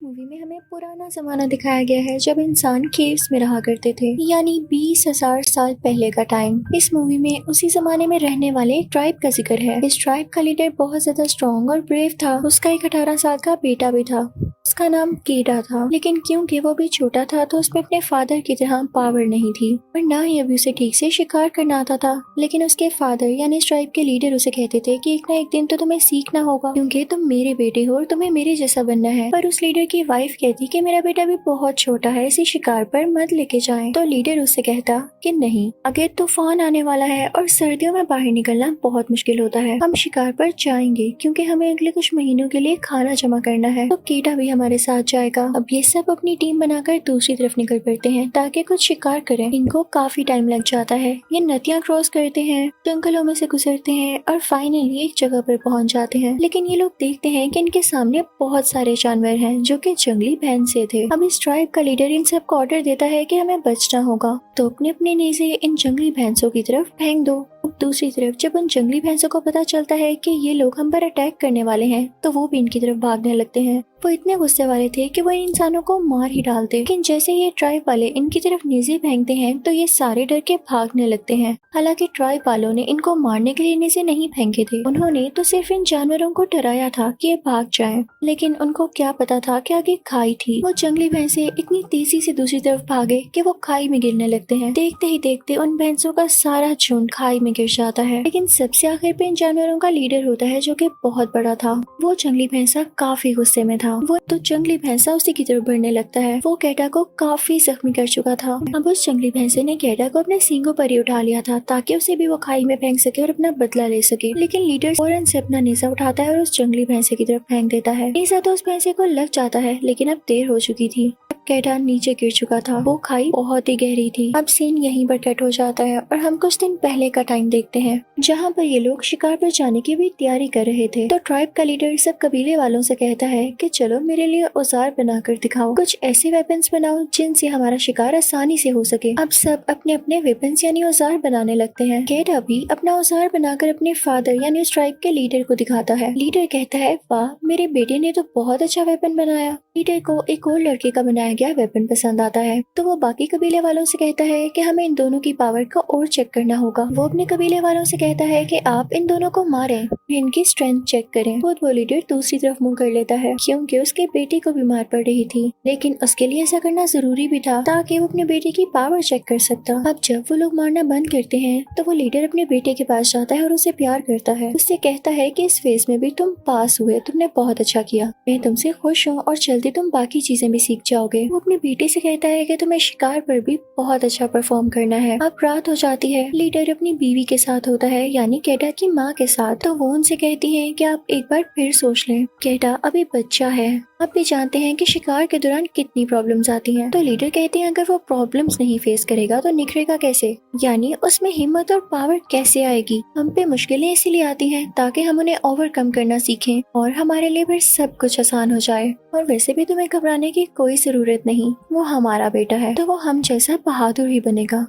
Movie में हमें पुराना जमाना दिखाया गया है जब इंसान केव्स में रहा करते थे, यानी 20,000 साल पहले का टाइम। इस मूवी में उसी जमाने में रहने वाले एक ट्राइब का जिक्र है। इस ट्राइब का लीडर बहुत ज्यादा स्ट्रॉन्ग और ब्रेव था। उसका एक 18 साल का बेटा भी था। उसका नाम केडा था, लेकिन क्योंकि वो भी छोटा था तो उसमें अपने फादर की तरह पावर नहीं थी और ना ही अभी उसे ठीक से शिकार करना आता था। लेकिन उसके फादर यानी इस ट्राइब के लीडर उसे कहते थे कि एक ना एक दिन तो तुम्हें सीखना होगा, क्योंकि तुम मेरे बेटे हो और तुम्हें मेरे जैसा बनना है। पर उस लीडर की वाइफ कहती कि मेरा बेटा भी बहुत छोटा है, इसे शिकार पर मत लेके जाएं। तो लीडर उससे कहता कि नहीं, अगर तूफान आने वाला है और सर्दियों में बाहर निकलना बहुत मुश्किल होता है, हम शिकार पर जाएंगे क्योंकि हमें अगले कुछ महीनों के लिए खाना जमा करना है। तो केटा भी हमारे साथ जाएगा। अब ये सब अपनी टीम बनाकर दूसरी तरफ निकल पड़ते हैं ताकि कुछ शिकार करें। इनको काफी टाइम लग जाता है। ये नदियाँ क्रॉस करते हैं, जंगलों में से गुजरते हैं और फाइनली एक जगह पर पहुंच जाते हैं। लेकिन ये लोग देखते हैं कि इनके सामने बहुत सारे जानवर हैं जो कि जंगली भैंस से थे। अब इस ट्राइब का लीडर इन सबको ऑर्डर देता है कि हमें बचना होगा, तो अपने अपने नेज़े इन जंगली भैंसों की तरफ फेंक दो। दूसरी तरफ जब उन जंगली भैंसों को पता चलता है कि ये लोग हम पर अटैक करने वाले हैं, तो वो भी इनकी तरफ भागने लगते हैं। वो इतने गुस्से वाले थे कि वो इन इंसानों को मार ही डालते। लेकिन जैसे ये ट्राइब वाले इनकी तरफ नेज़े फेंकते हैं तो ये सारे डर के भागने लगते हैं। हालांकि ट्राइब वालों ने इनको मारने के लिए नेज़े नहीं फेंके थे, उन्होंने तो सिर्फ इन जानवरों को डराया था कि ये भाग जाएं। लेकिन उनको क्या पता था कि आगे खाई थी। वो जंगली भैंसे इतनी तेजी से दूसरी तरफ भागे कि वो खाई में गिरने लगते हैं। देखते ही देखते उन भैंसों का सारा झुंड खाई में गिर जाता है। लेकिन सबसे आखिर पे इन जानवरों का लीडर होता है जो कि बहुत बड़ा था। वो जंगली भैंसा काफी गुस्से में था। वो तो जंगली भैंसा उसी की तरफ बढ़ने लगता है। वो केटा को काफी जख्मी कर चुका था। अब उस जंगली भैंसे ने केटा को अपने सींगों पर ही उठा लिया था ताकि उसे भी वो खाई में फेंक सके और अपना बदला ले सके। लेकिन लीडर फौरन से अपना नेज़ा उठाता है और उस जंगली भैंसे की तरफ फेंक देता है। नेज़ा तो उस भैंसे को लग जाता है, लेकिन अब देर हो चुकी थी। केटा नीचे गिर चुका था। वो खाई बहुत ही गहरी थी। अब सीन यहीं पर कट हो जाता है और हम कुछ दिन पहले का टाइम देखते हैं, जहाँ पर ये लोग शिकार पर जाने की भी तैयारी कर रहे थे। तो ट्राइब का लीडर सब कबीले वालों से कहता है कि चलो मेरे लिए औजार बनाकर दिखाओ, कुछ ऐसे वेपन्स बनाओ जिनसे हमारा शिकार आसानी से हो सके। अब सब अपने अपने वेपन्स यानी औजार बनाने लगते हैं। केटा भी अपना औजार बनाकर अपने फादर यानी उस ट्राइब के लीडर को दिखाता है। लीडर कहता है, वाह, मेरे बेटे ने तो बहुत अच्छा वेपन बनाया। लीडर को एक और लड़के का बनाया गया वेपन पसंद आता है, तो वो बाकी कबीले वालों से कहता है कि हमें इन दोनों की पावर को और चेक करना होगा। वो अपने कबीले वालों से कहता है कि आप इन दोनों को मारें, इनकी स्ट्रेंथ चेक करें। खुद वो लीडर दूसरी तरफ मुंह कर लेता है क्योंकि उसके बेटे को बीमार पड़ रही थी, लेकिन उसके लिए ऐसा करना जरूरी भी था ताकि वो अपने बेटे की पावर चेक कर सकता। अब जब वो लोग मारना बंद करते हैं तो वो लीडर अपने बेटे के पास जाता है और उसे प्यार करता है। उससे कहता है कि इस फेज में भी तुम पास हुए, तुमने बहुत अच्छा किया, मैं तुमसे खुश हूँ और जल्दी तुम बाकी चीजें भी सीख जाओगे। वो अपने बेटे से कहता है कि तुम्हें शिकार पर भी बहुत अच्छा परफॉर्म करना है। अब रात हो जाती है। लीडर अपनी बीवी के साथ होता है यानी केटा की माँ के साथ। तो वो उनसे कहती है कि आप एक बार फिर सोच लें, केटा अभी बच्चा है। आप भी जानते हैं कि शिकार के दौरान कितनी प्रॉब्लम्स आती हैं। तो लीडर कहते हैं अगर वो प्रॉब्लम्स नहीं फेस करेगा तो निखरेगा कैसे, यानी उसमें हिम्मत और पावर कैसे आएगी। हम पे मुश्किलें इसीलिए आती हैं ताकि हम उन्हें ओवरकम करना सीखें और हमारे लिए फिर सब कुछ आसान हो जाए। और वैसे भी तुम्हें घबराने की कोई जरूरत नहीं, वो हमारा बेटा है तो वो हम जैसा बहादुर ही बनेगा।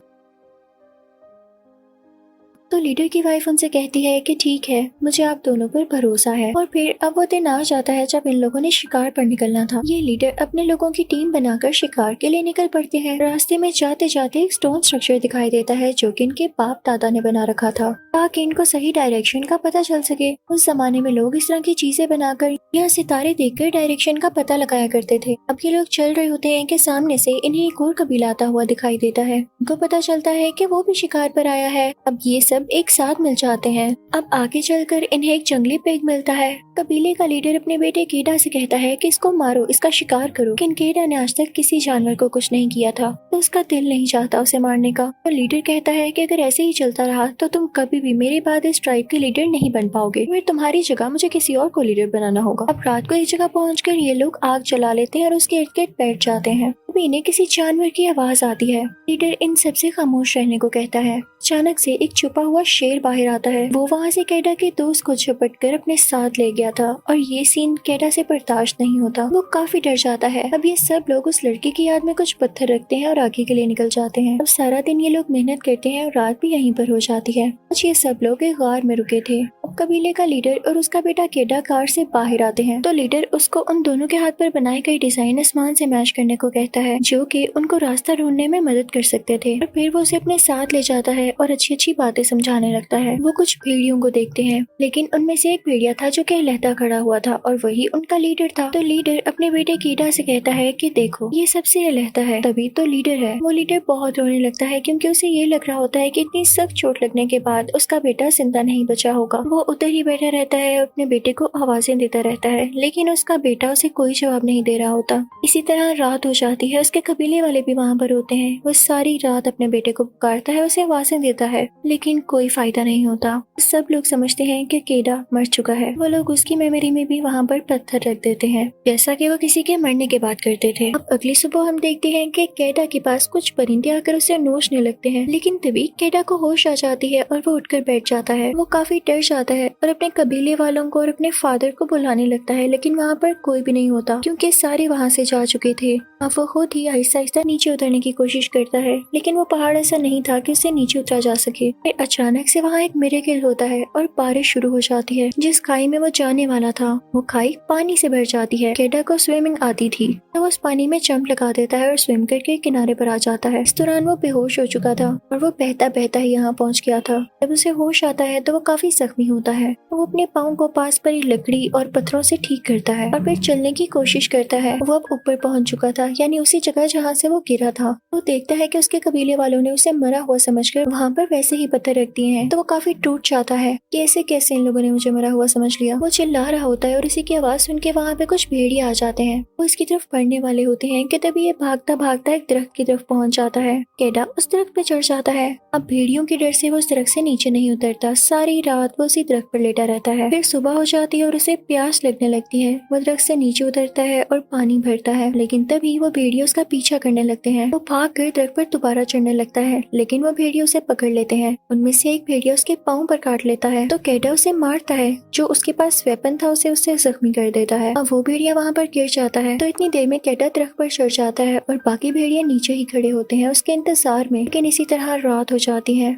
तो लीडर की वाइफ उनसे कहती है कि ठीक है, मुझे आप दोनों पर भरोसा है। और फिर अब वो दिन आ जाता है जब इन लोगों ने शिकार पर निकलना था। ये लीडर अपने लोगों की टीम बनाकर शिकार के लिए निकल पड़ते हैं। रास्ते में जाते जाते एक स्टोन स्ट्रक्चर दिखाई देता है जो कि इनके बाप दादा ने बना रखा था ताकि इनको सही डायरेक्शन का पता चल सके। उस जमाने में लोग इस तरह की चीजें बनाकर या सितारे देखकर डायरेक्शन का पता लगाया करते थे। अब ये लोग चल रहे होते हैं कि सामने से इन्हें एक और कबीला आता हुआ दिखाई देता है। उनको पता चलता है कि वो भी शिकार पर आया है। अब ये सब एक साथ मिल जाते हैं। अब आगे चलकर इन्हें एक जंगली पेग मिलता है। कबीले का लीडर अपने बेटे केडा से कहता है कि इसको मारो, इसका शिकार करो। लेकिन केडा ने आज तक किसी जानवर को कुछ नहीं किया था, तो उसका दिल नहीं चाहता उसे मारने का। तो लीडर कहता है कि अगर ऐसे ही चलता रहा तो तुम कभी भी मेरे बाद इस ट्राइब के लीडर नहीं बन पाओगे, फिर तुम्हारी जगह मुझे किसी और को लीडर बनाना होगा। अब रात को एक जगह पहुंचकर ये लोग आग जला लेते हैं और उसके इर्द गिर्द बैठ जाते हैं। तभी इन्हें किसी जानवर की आवाज आती है। लीडर इन सबसे खामोश रहने को कहता है। अचानक से एक छुपा हुआ शेर बाहर आता है। वो वहाँ से कैडा के दोस्त को झपट कर अपने साथ ले गया था और ये सीन कैडा से बर्दाश्त नहीं होता। वो काफी डर जाता है। अब ये सब लोग उस लड़के की याद में कुछ पत्थर रखते हैं और आगे के लिए निकल जाते हैं। अब सारा दिन ये लोग मेहनत करते हैं और रात भी यहीं पर हो जाती है। आज ये सब लोग एक गार में रुके थे। अब कबीले का लीडर और उसका बेटा कैडा कार से बाहर आते हैं तो लीडर उसको उन दोनों के हाथ पर बनाई गई डिजाइन आसमान से मैच करने को कहता है, जो कि उनको रास्ता ढूंढने में मदद कर सकते थे। और फिर वो उसे अपने साथ ले जाता है और अच्छी अच्छी बातें समझाने लगता है। वो कुछ भेड़ियों को देखते हैं, लेकिन उनमें से एक भेड़िया था जो कि लहता खड़ा हुआ था और वही उनका लीडर था। तो लीडर अपने बेटे कैडा से कहता है कि देखो ये सबसे लहता है, तभी तो लीडर है। वो लीडर बहुत रोने लगता है क्योंकि उसे ये लग रहा होता है कि इतनी सख्त चोट लगने के बाद उसका बेटा जिंदा नहीं बचा होगा। वो उधर ही बैठा रहता है और अपने बेटे को आवाजें देता रहता है, लेकिन उसका बेटा उसे कोई जवाब नहीं दे रहा होता। इसी तरह रात हो जाती है। उसके कबीले वाले भी वहाँ पर होते हैं। वो सारी रात अपने बेटे को पुकारता है, उसे आवाजें देता है, लेकिन कोई फायदा नहीं होता। सब लोग समझते हैं कि कैडा मर चुका है। वो लोग उसकी मेमोरी में भी वहाँ पर पत्थर रख देते हैं, जैसा कि वो किसी के मरने के बाद करते थे। अब अगली सुबह हम देखते हैं कि कैडा के पास कुछ परिंदे आकर उसे नोचने लगते हैं, लेकिन तभी कैडा को होश आ जाती है और वो उठकर बैठ जाता है। वो काफी डर जाता है और अपने कबीले वालों को और अपने फादर को बुलाने लगता है, लेकिन वहाँ पर कोई भी नहीं होता क्योंकि सारे वहाँ से जा चुके थे। अब वो खुद ही आहिस्ता आहिस्ता नीचे उतरने की कोशिश करता है, लेकिन वो पहाड़ ऐसा नहीं था कि उससे नीचे उतरा जा सके। फिर अचानक से वहाँ एक मिरेकल होता है और बारिश शुरू हो जाती है। जिस खाई में वो जाने वाला था वो खाई पानी से भर जाती है। कैडा को स्विमिंग आती थी तो वो उस पानी में जंप लगा देता है और स्विम करके किनारे पर आ जाता है। इस दौरान वो बेहोश हो चुका था और वो बहता बहता ही यहाँ पहुँच गया था। जब उसे होश आता है तो वो काफी जख्मी होता है। वो अपने पाँव को पास पर ही लकड़ी और पत्थरों से ठीक करता है और फिर चलने की कोशिश करता है। वो अब ऊपर पहुँच चुका था, यानी उसी जगह जहाँ से वो गिरा था। वो देखता है कि उसके कबीले वालों ने उसे मरा हुआ समझकर वहाँ पर वैसे ही पत्थर रख दिए हैं। तो वो काफी टूट जाता है कि ऐसे कैसे इन लोगों ने मुझे मरा हुआ समझ लिया। वो चिल्ला रहा होता है और इसी की आवाज सुन के वहाँ पे कुछ भेड़िया आ जाते हैं। वो इसकी तरफ बढ़ने वाले होते हैं कि तभी ये भागता भागता एक दरख्त की तरफ पहुँच जाता है। कैडा उस दरख्त पे चढ़ जाता है। अब भेड़ियों के डर से वो उस दरख्त से नीचे नहीं उतरता। सारी रात वो उसी दरख्त पर लेटा रहता है। फिर सुबह हो जाती है और उसे प्यास लगने लगती है। वो दरख्त से नीचे उतरता है और पानी भरता है, लेकिन तभी वो भेड़िया उसका पीछा करने लगते हैं। वो भाग कर दरख्त पर दोबारा चढ़ने लगता है, लेकिन वो भेड़िया उसे पकड़ लेते हैं। उनमें से एक भेड़िया उसके पाँव पर काट लेता है तो कैडा उसे मारता है। जो उसके पास वेपन था उसे जख्मी कर देता है। अब वो भेड़िया वहाँ पर गिर जाता है तो इतनी देर में कैडा दरख्त पर चढ़ जाता है और बाकी भेड़िया नीचे ही खड़े होते हैं उसके इंतजार में। लेकिन इसी तरह रात हो जाती है।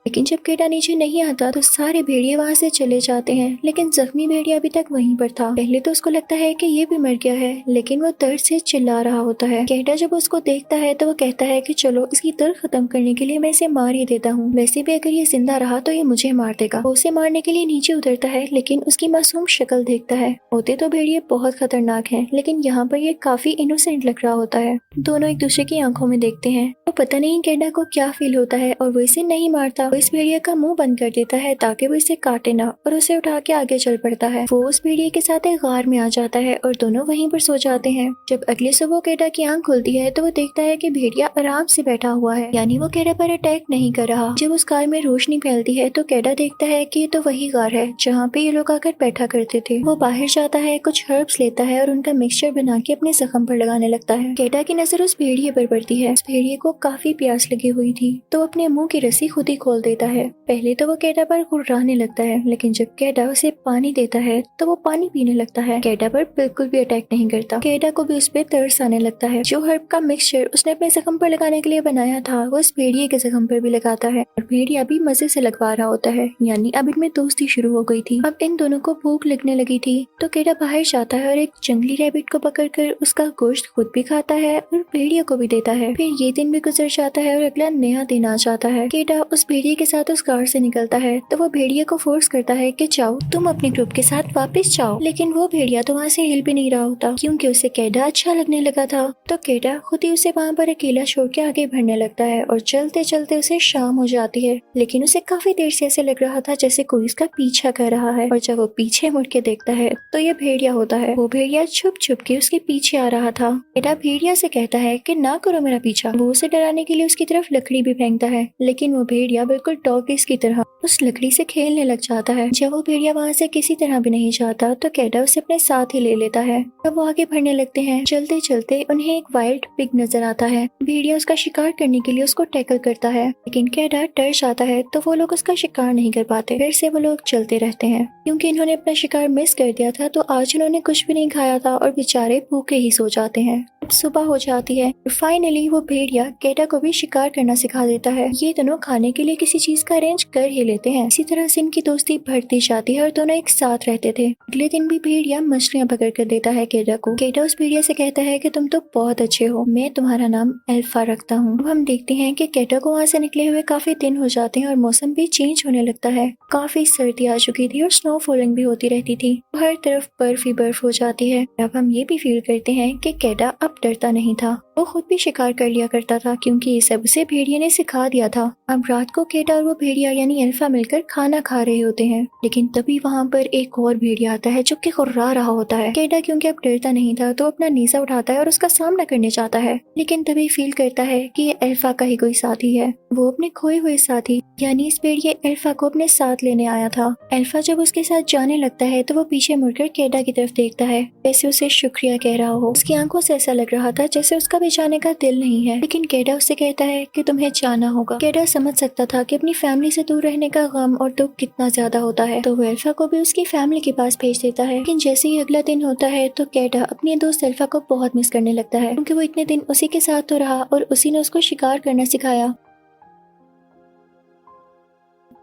लेकिन जब कैडा नीचे नहीं आता तो सारे भेड़िए वहाँ से चले जाते हैं, लेकिन जख्मी भेड़िया अभी तक वहीं पर था। पहले तो उसको लगता है कि ये भी मर गया है, लेकिन वो दर्द से चिल्ला रहा होता है। कैडा जब उसको देखता है तो वो कहता है कि चलो इसकी दर्द खत्म करने के लिए मैं इसे मार ही देता हूँ। वैसे भी अगर ये जिंदा रहा तो ये मुझे मार देगा। वो उसे मारने के लिए नीचे उतरता है, लेकिन उसकी मासूम शक्ल देखता है। होते तो भेड़िए बहुत खतरनाक है, लेकिन यहाँ पर ये काफी इनोसेंट लग रहा होता है। दोनों एक दूसरे की आंखों में देखते हैं। तो पता नहीं कैडा को क्या फील होता है और वो इसे नहीं मारता। इस भेड़िया का मुंह बंद कर देता है ताकि वो इसे काटे ना और उसे उठा के आगे चल पड़ता है। वो उस भेड़िए के साथ एक गार में आ जाता है और दोनों वहीं पर सो जाते हैं। जब अगली सुबह कैडा की आंख खुलती है तो वो देखता है कि भेड़िया आराम से बैठा हुआ है, यानी वो कैडा पर अटैक नहीं कर रहा। जब उस गार में रोशनी फैलती है तो कैडा देखता है कि ये तो वही गार है जहाँ पे ये लोग आकर बैठा करते थे। वो बाहर जाता है, कुछ हर्ब्स लेता है और उनका मिक्सचर बना के अपने जख्म पर लगाने लगता है। कैडा की नजर उस भेड़िए पर पड़ती है। उस भेड़िए को काफी प्यास लगी हुई थी तो अपने मुंह की रस्सी खुद ही खोल देता है। पहले तो वो कैडा पर गुर्राने लगता है, लेकिन जब कैडा उसे पानी देता है तो वो पानी पीने लगता है। कैडा पर बिल्कुल भी अटैक नहीं करता। कैडा को भी उस पर तरस आने लगता है। जो हर्ब का मिक्सचर उसने अपने जख्म पर लगाने के लिए बनाया था वो इस भेड़िए के जख्म पर भी लगाता है और भेड़िया भी मजे से लगवा रहा होता है, यानी अब इनमें दोस्ती शुरू हो गई थी। अब इन दोनों को भूख लगने लगी थी तो कैडा बाहर जाता है और एक जंगली रैबिट को पकड़कर उसका गोश्त खुद भी खाता है और भेड़िया को भी देता है। फिर ये दिन भी गुजर जाता है और अगला नया दिन आ जाता है। कैडा उस भेड़िए के साथ उस गार से निकलता है तो वो भेड़िया को फोर्स करता है कि जाओ तुम अपने ग्रुप के साथ वापस जाओ, लेकिन वो भेड़िया तो वहाँ से हिल भी नहीं रहा होता क्योंकि उसे कैडा अच्छा लगने लगा था। तो कैडा खुद ही उसे वहाँ पर अकेला छोड़ के आगे बढ़ने लगता है और चलते चलते उसे शाम हो जाती है, लेकिन उसे काफी देर से ऐसे लग रहा था जैसे कोई उसका पीछा कर रहा है। और जब वो पीछे मुड़ के देखता है तो ये भेड़िया होता है। वो भेड़िया छुप छुप के उसके पीछे आ रहा था। कैडा भेड़िया से कहता है कि ना करो मेरा पीछा। वो उसे डराने के लिए उसकी तरफ लकड़ी भी फेंकता है, लेकिन वो भेड़िया बिल्कुल डॉगीज की तरह उस लकड़ी से खेलने लग जाता है। जब वो भेड़िया वहाँ से किसी तरह भी नहीं जाता तो कैडा उसे अपने साथ ही ले लेता है। अब वो आगे बढ़ने लगते हैं। चलते चलते उन्हें एक वाइल्ड पिग नजर आता है। भेड़िया उसका शिकार करने के लिए उसको टैकल करता है, लेकिन कैडा डर जाता है तो वो लोग उसका शिकार नहीं कर पाते। फिर से वो लोग चलते रहते हैं। क्योंकि इन्होंने अपना शिकार मिस कर दिया था तो आज उन्होंने कुछ भी नहीं खाया था और बेचारे भूखे ही सो जाते हैं। सुबह हो जाती है। फाइनली वो भेड़िया कैडा को भी शिकार करना सिखा देता है। ये दोनों खाने के लिए किसी चीज का अरेंज कर ही लेते हैं। इसी तरह से इनकी दोस्ती बढ़ती जाती है और दोनों एक साथ रहते थे। अगले दिन भी भेड़िया मछलियां पकड़ कर देता है कैडा को। कैडा उस भेड़िया से कहता है कि तुम तो बहुत अच्छे हो, मैं तुम्हारा नाम एल्फा रखता हूँ। अब हम देखते हैं कि कैडा को वहाँ से निकले हुए काफी दिन हो जाते हैं और मौसम भी चेंज होने लगता है। काफी सर्दी आ चुकी थी और स्नो फॉलिंग भी होती रहती थी। हर तरफ बर्फ ही बर्फ हो जाती है। अब हम ये भी फील करते हैं कि कैडा अब डरता नहीं था। वो खुद भी शिकार कर लिया करता था क्योंकि ये सब उसे भेड़िया ने सिखा दिया था। अब रात को कैडा और वो भेड़िया यानी एल्फा मिलकर खाना खा रहे होते हैं, लेकिन तभी वहाँ पर एक और भेड़िया आता है जो कि खुर्रा रहा होता है। कैडा क्योंकि अब डरता नहीं था तो अपना नेजा उठाता है और उसका सामना करने चाहता है, लेकिन तभी फील करता है कि ये एल्फा का ही कोई साथी है। वो अपने खोए हुए साथी यानी इस भेड़िया एल्फा को अपने साथ लेने आया था। एल्फा जब उसके साथ जाने लगता है तो वो पीछे मुड़कर कैडा की तरफ देखता है, जैसे उसे शुक्रिया कह रहा हो। उसकी आंखों से ऐसा लग रहा था जैसे उसका भी जाने का दिल नहीं है, लेकिन कैडा उससे कहता है कि तुम्हें जाना होगा। कैडा समझ सकता था कि अपनी फैमिली से दूर रहने का गम और दुख कितना ज्यादा होता है, तो वो एल्फा को भी उसकी फैमिली के पास भेज देता है। लेकिन जैसे ही अगला दिन होता है तो कैडा अपने दोस्त एल्फा को बहुत मिस करने लगता है, क्योंकि वो इतने दिन उसी के साथ तो रहा और उसी ने उसको शिकार करना सिखाया।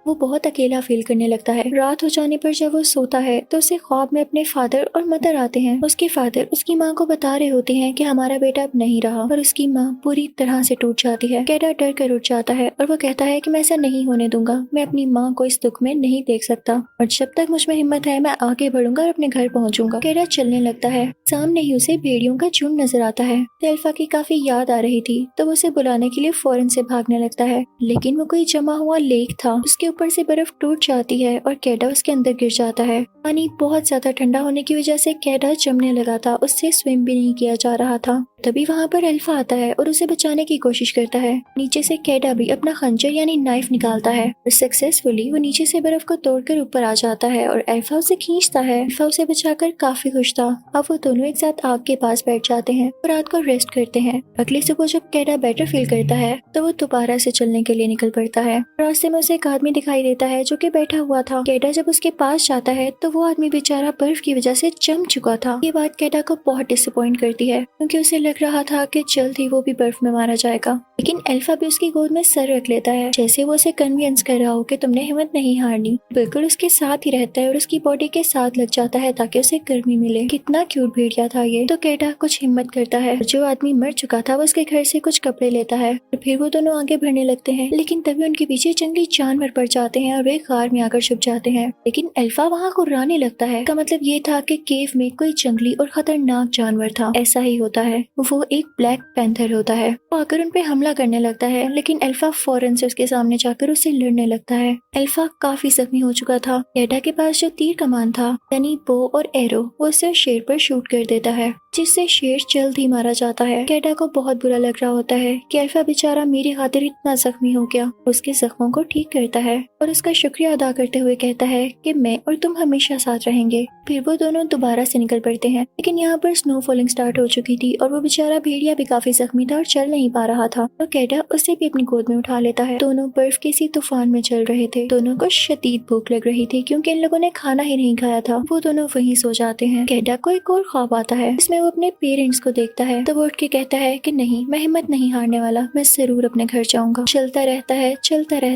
वो बहुत अकेला फील करने लगता है। रात हो जाने पर जब वो सोता है तो उसे ख्वाब में अपने फादर और मदर आते हैं। उसके फादर उसकी माँ को बता रहे होते हैं कि हमारा बेटा अब नहीं रहा, और उसकी माँ पूरी तरह से टूट जाती है। कैडा डर कर उठ जाता है और वो कहता है कि मैं ऐसा नहीं होने दूंगा, मैं अपनी माँ को इस दुख में नहीं देख सकता और जब तक मुझ में हिम्मत है मैं आगे बढ़ूंगा और अपने घर पहुँचूंगा। कैडा चलने लगता है। सामने ही उसे भेड़ियों का झुंड नजर आता है। एल्फा की काफी याद आ रही थी तो वो उसे बुलाने के लिए फौरन से भागने लगता है, लेकिन वो कोई जमा हुआ लेक था। उसके ऊपर से बर्फ टूट जाती है और कैडा उसके अंदर गिर जाता है। पानी बहुत ज्यादा ठंडा होने की वजह से कैडा जमने लगा था, उससे स्विम भी नहीं किया जा रहा था। तभी वहाँ पर एल्फा आता है और उसे बचाने की कोशिश करता है। नीचे से कैडा भी अपना खंजर यानी नाइफ निकालता है और सक्सेसफुली वो नीचे से बर्फ को तोड़कर ऊपर आ जाता है और एल्फा उसे खींचता है। एल्फा उसे बचाकर काफी खुश था। अब वो दोनों एक साथ आग के पास बैठ जाते हैं और रात को रेस्ट करते हैं। अगली सुबह जब कैडा बेटर फील करता है तो वो दोबारा से चलने के लिए निकल पड़ता है। रास्ते में उसे एक आदमी दिखाई देता है जो कि बैठा हुआ था। कैडा जब उसके पास जाता है तो वो आदमी बेचारा बर्फ की वजह से जम चुका था। ये बात कैडा को बहुत डिसअपॉइंट करती है क्योंकि उसे लग रहा था कि जल्द ही वो भी बर्फ में मारा जाएगा, लेकिन एल्फा भी उसकी गोद में सर रख लेता है, जैसे वो उसे कन्विंस कर रहा हो कि तुमने हिम्मत नहीं हारनी। बिल्कुल उसके साथ ही रहता है और उसकी बॉडी के साथ लग जाता है ताकि उसे गर्मी मिले। कितना क्यूट भेड़िया था ये। तो कैडा कुछ हिम्मत करता है। जो आदमी मर चुका था वो उसके घर से कुछ कपड़े लेता है और फिर वो दोनों आगे बढ़ने लगते हैं, लेकिन तभी उनके पीछे जंगली जानवर पड़ जाते हैं और वे गार में आकर छुप जाते हैं। लेकिन एल्फा वहाँ कुर्राने लगता है। इसका मतलब ये था कि केव में कोई जंगली और खतरनाक जानवर था। ऐसा ही होता है, वो एक ब्लैक पैंथर होता है। वो आकर उन पे हमला करने लगता है, लेकिन एल्फा फौरन से उसके सामने जाकर उससे लड़ने लगता है। एल्फा काफी जख्मी हो चुका था। कैडा के पास जो तीर कमान था यानी बो और एरो, वो उसे शेर पर शूट कर देता है, जिससे शेर जल्द ही मारा जाता है। कैडा को बहुत बुरा लग रहा होता है कि एल्फा बेचारा मेरी खातिर इतना जख्मी हो गया। उसके जख्मों को ठीक करता है और उसका शुक्रिया अदा करते हुए कहता है कि मैं और तुम हमेशा साथ रहेंगे। फिर वो दोनों दोबारा से निकल पड़ते हैं, लेकिन यहाँ पर स्नो फॉलिंग स्टार्ट हो चुकी थी और वो बेचारा भेड़िया भी काफी जख्मी था और चल नहीं पा रहा था। तो कैडा उसे भी अपनी गोद में उठा लेता है। दोनों बर्फ के सी तूफान में चल रहे थे। दोनों को शदीद भूख लग रही थी क्योंकि इन लोगों ने खाना ही नहीं खाया था। वो दोनों वहीं सो जाते हैं। कैडा को एक और ख्वाब आता है, इसमें वो अपने पेरेंट्स को देखता है। तो वो उठ के कहता है कि नहीं, मैं हिम्मत नहीं हारने वाला, मैं जरूर अपने घर जाऊंगा। चलता रहता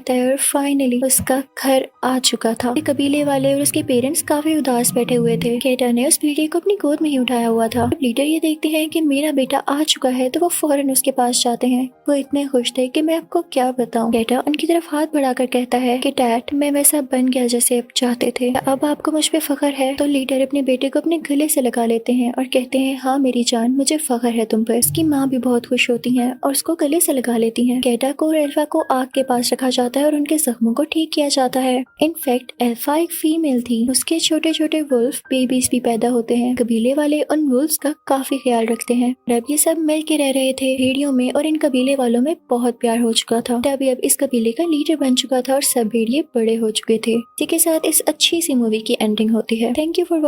है और फाइनली उसका घर आ चुका था। कबीले वाले और उसके पेरेंट्स काफी उदास बैठे हुए थे। कैडा ने उस भेड़िए को अपनी गोद में ही उठाया हुआ था। लीडर ये देखते हैं कि मेरा बेटा आ चुका है तो वो फौरन उसके पास जाते हैं। वो इतने खुश थे कि मैं आपको क्या बताऊं। कैडा उनकी तरफ हाथ बढ़ाकर कहता है कि डैड, मैं वैसा बन गया जैसे आप चाहते थे, अब आपको मुझ पे फख्र है। तो लीडर अपने बेटे को अपने गले से लगा लेते हैं और कहते हैं हाँ मेरी जान, मुझे फख्र है तुम पर। उसकी माँ भी बहुत खुश होती है और उसको गले से लगा लेती है। कैटा को और एल्फा को आग के पास रखा जाता है और उनके जख्मों को ठीक किया जाता है। इनफैक्ट एल्फा एक फीमेल थी। उसके छोटे छोटे वुल्फ बेबीज भी पैदा होते हैं। कबीले वाले उन वुल्फ्स का काफी ख्याल रखते हैं। अब ये सब मिल के रह रहे थे भेड़ियों में और इन कबीले वालों में बहुत प्यार हो चुका था। टैबी अब इस कबीले का लीडर बन चुका था और सब भेड़िए बड़े हो चुके थे। इसी के साथ इस अच्छी सी मूवी की एंडिंग होती है। Thank you for